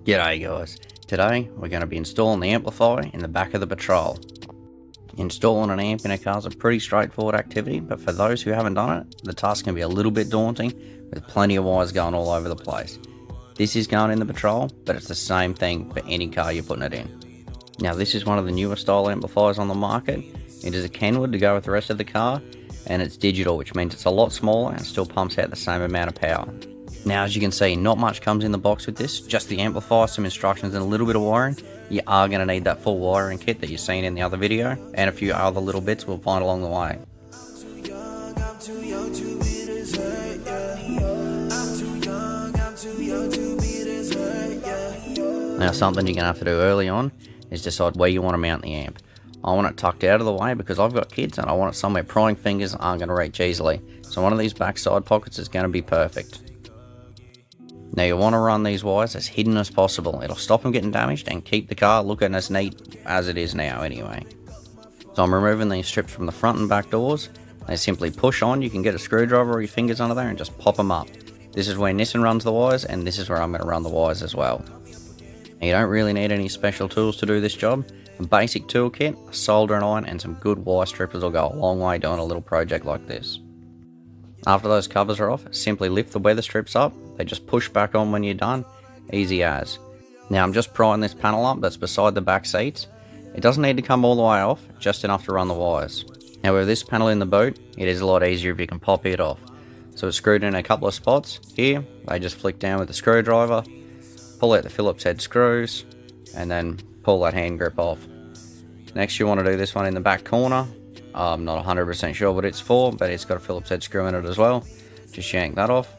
G'day guys, today we're going to be installing the amplifier in the back of the Patrol. Installing an amp in a car is a pretty straightforward activity, but for those who haven't done it, the task can be a little bit daunting with plenty of wires going all over the place. This is going in the Patrol, but it's the same thing for any car you're putting it in. Now this is one of the newer style amplifiers on the market. It is a Kenwood to go with the rest of the car, and it's digital, which means it's a lot smaller and still pumps out the same amount of power. Now as you can see, not much comes in the box with this, just the amplifier, some instructions and a little bit of wiring. You are going to need that full wiring kit that you've seen in the other video, and a few other little bits we'll find along the way. Now something you're going to have to do early on is decide where you want to mount the amp. I want it tucked out of the way because I've got kids and I want it somewhere prying fingers aren't going to reach easily. So one of these backside pockets is going to be perfect. Now you want to run these wires as hidden as possible. It'll stop them getting damaged and keep the car looking as neat as it is now anyway. So I'm removing these strips from the front and back doors. They simply push on. You can get a screwdriver or your fingers under there and just pop them up. This is where Nissan runs the wires, and this is where I'm going to run the wires as well. Now you don't really need any special tools to do this job. A basic toolkit, a soldering iron and some good wire strippers will go a long way doing a little project like this. After those covers are off, simply lift the weather strips up. They just push back on when you're done, easy as. Now I'm just prying this panel up that's beside the back seats. It doesn't need to come all the way off, just enough to run the wires. Now with this panel in the boot, it is a lot easier if you can pop it off. So it's screwed in a couple of spots. Here, they just flick down with the screwdriver, pull out the Phillips head screws, and then pull that hand grip off. Next you want to do this one in the back corner. I'm not 100% sure what it's for, but it's got a Phillips head screw in it as well. Just yank that off.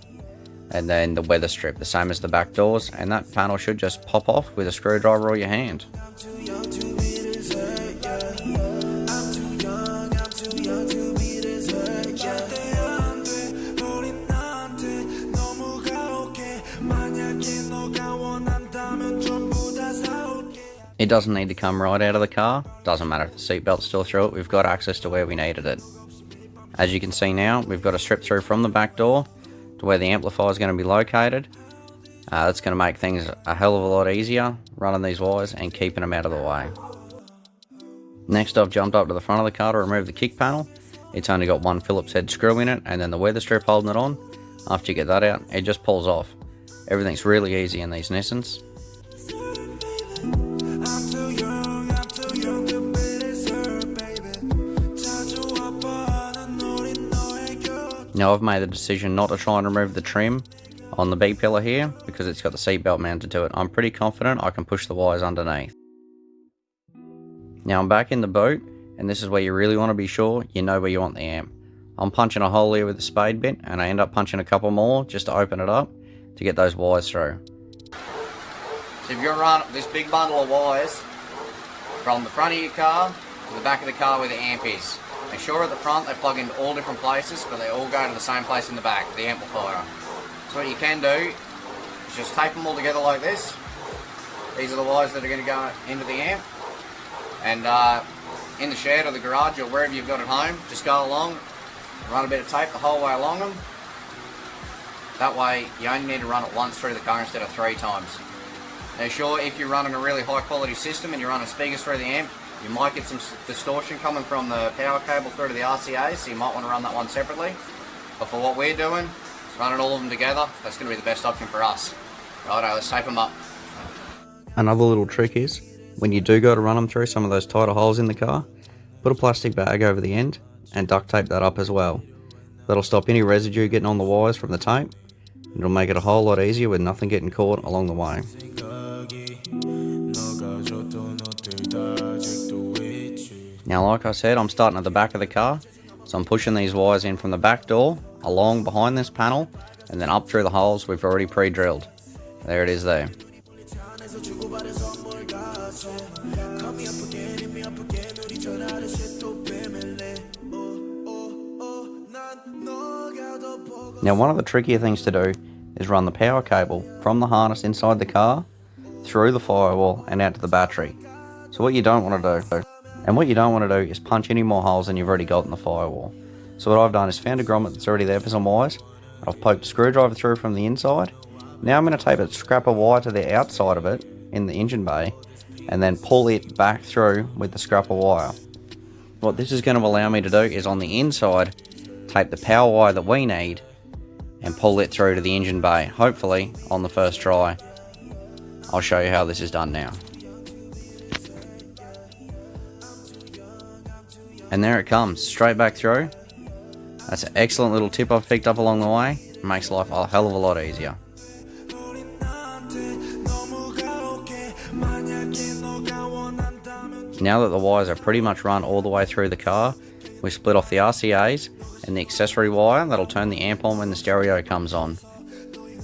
And then the weather strip, the same as the back doors, and that panel should just pop off with a screwdriver or your hand. It doesn't need to come right out of the car, doesn't matter if the seatbelt's still through it, we've got access to where we needed it. As you can see now, we've got a strip through from the back door to where the amplifier is going to be located. That's going to make things a hell of a lot easier running these wires and keeping them out of the way. Next I've jumped up to the front of the car to remove the kick panel. It's only got one Phillips head screw in it and then the weather strip holding it on. After you get that out, it just pulls off. Everything's really easy in these Nissans. Now I've made the decision not to try and remove the trim on the B-pillar here because it's got the seatbelt mounted to it. I'm pretty confident I can push the wires underneath. Now I'm back in the boot, and this is where you really want to be sure you know where you want the amp. I'm punching a hole here with the spade bit, and I end up punching a couple more just to open it up to get those wires through. So if you're running this big bundle of wires from the front of your car to the back of the car where the amp is, make sure at the front they plug into all different places, but they all go to the same place in the back, the amplifier. So what you can do is just tape them all together like this. These are the wires that are going to go into the amp. And in the shed or the garage or wherever you've got it home, just go along, run a bit of tape the whole way along them. That way you only need to run it once through the car instead of 3 times. Now sure, if you're running a really high quality system and you're running speakers through the amp, you might get some distortion coming from the power cable through to the RCA, so you might want to run that one separately. But for what we're doing, running all of them together, that's going to be the best option for us. Righto, let's tape them up. Another little trick is, when you do go to run them through some of those tighter holes in the car, put a plastic bag over the end and duct tape that up as well. That'll stop any residue getting on the wires from the tape. It'll make it a whole lot easier with nothing getting caught along the way. Now like I said, I'm starting at the back of the car, so I'm pushing these wires in from the back door, along behind this panel, and then up through the holes we've already pre-drilled. There it is there. Now one of the trickier things to do is run the power cable from the harness inside the car through the firewall and out to the battery. So what you don't want to do, is punch any more holes than you've already got in the firewall. So what I've done is found a grommet that's already there for some wires, and I've poked a screwdriver through from the inside, Now I'm going to tape a scrap of wire to the outside of it in the engine bay and then pull it back through with the scrap of wire. What this is going to allow me to do is on the inside tape the power wire that we need and pull it through to the engine bay, hopefully on the first try. I'll show you how this is done now. And there it comes, straight back through. That's an excellent little tip I've picked up along the way. It makes life a hell of a lot easier. Now that the wires are pretty much run all the way through the car, we split off the RCAs and the accessory wire that'll turn the amp on when the stereo comes on.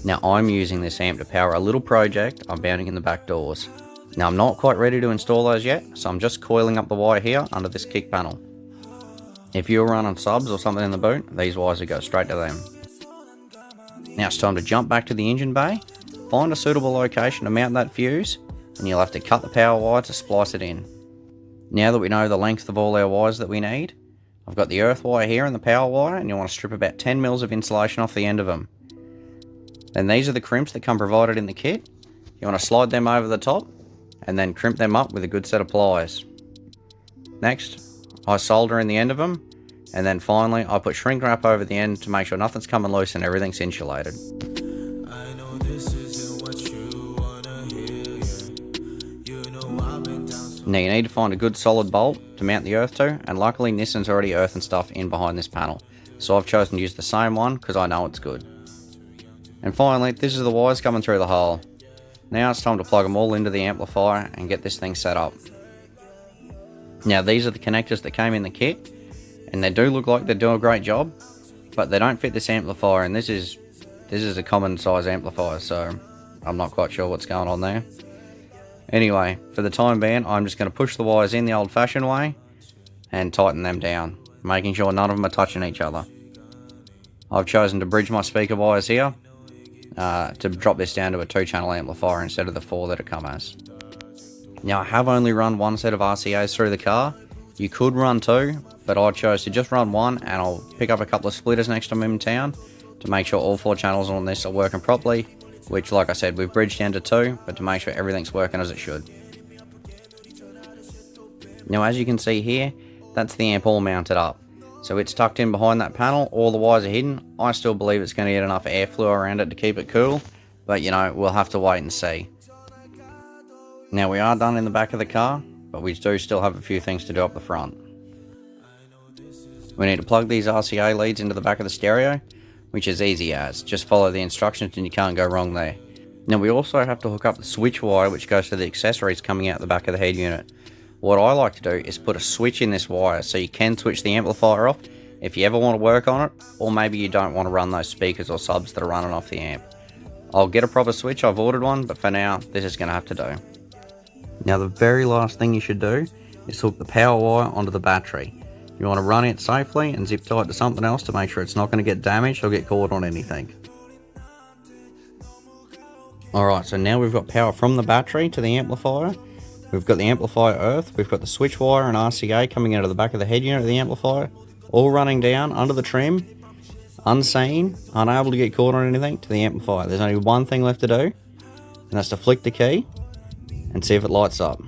Now I'm using this amp to power a little project I'm mounting in the back doors. Now I'm not quite ready to install those yet, so I'm just coiling up the wire here under this kick panel. If you're running subs or something in the boot, these wires will go straight to them. Now it's time to jump back to the engine bay, find a suitable location to mount that fuse, and you'll have to cut the power wire to splice it in. Now that we know the length of all our wires that we need, I've got the earth wire here and the power wire, and you want to strip about 10 mils of insulation off the end of them. Then these are the crimps that come provided in the kit. You want to slide them over the top and then crimp them up with a good set of pliers. Next, I solder in the end of them, and then finally I put shrink wrap over the end to make sure nothing's coming loose and everything's insulated. Now you need to find a good solid bolt to mount the earth to, and luckily Nissan's already earthen stuff in behind this panel, so I've chosen to use the same one because I know it's good. And finally, this is the wires coming through the hole. Now it's time to plug them all into the amplifier and get this thing set up. Now these are the connectors that came in the kit, and they do look like they do a great job, but they don't fit this amplifier, and this is a common size amplifier, so I'm not quite sure what's going on there. Anyway, for the time being, I'm just going to push the wires in the old-fashioned way and tighten them down, making sure none of them are touching each other. I've chosen to bridge my speaker wires here to drop this down to a 2-channel amplifier instead of the 4 that it comes as. Now I have only run one set of RCAs through the car. You could run 2, but I chose to just run 1, and I'll pick up a couple of splitters next time I'm in town to make sure all 4 channels on this are working properly, which, like I said, we've bridged down to 2, but to make sure everything's working as it should. Now as you can see here, that's the amp all mounted up. So it's tucked in behind that panel, all the wires are hidden. I still believe it's going to get enough airflow around it to keep it cool, but you know, we'll have to wait and see. Now we are done in the back of the car, but we do still have a few things to do up the front. We need to plug these RCA leads into the back of the stereo, which is easy as, just follow the instructions and you can't go wrong there. Now we also have to hook up the switch wire which goes to the accessories coming out the back of the head unit. What I like to do is put a switch in this wire so you can switch the amplifier off if you ever want to work on it, or maybe you don't want to run those speakers or subs that are running off the amp. I'll get a proper switch, I've ordered one, but for now this is going to have to do. Now the very last thing you should do is hook the power wire onto the battery. You want to run it safely and zip tie it to something else to make sure it's not going to get damaged or get caught on anything. Alright, so now we've got power from the battery to the amplifier. We've got the amplifier earth, we've got the switch wire and RCA coming out of the back of the head unit of the amplifier, all running down under the trim, unseen, unable to get caught on anything, to the amplifier. There's only one thing left to do, and that's to flick the key and see if it lights up.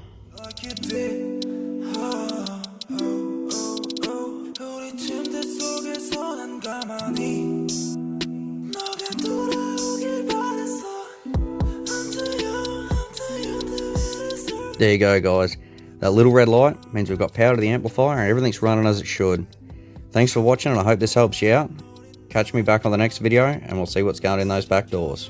There you go guys, that little red light means we've got power to the amplifier and everything's running as it should. Thanks for watching and I hope this helps you out. Catch me back on the next video and we'll see what's going in those back doors.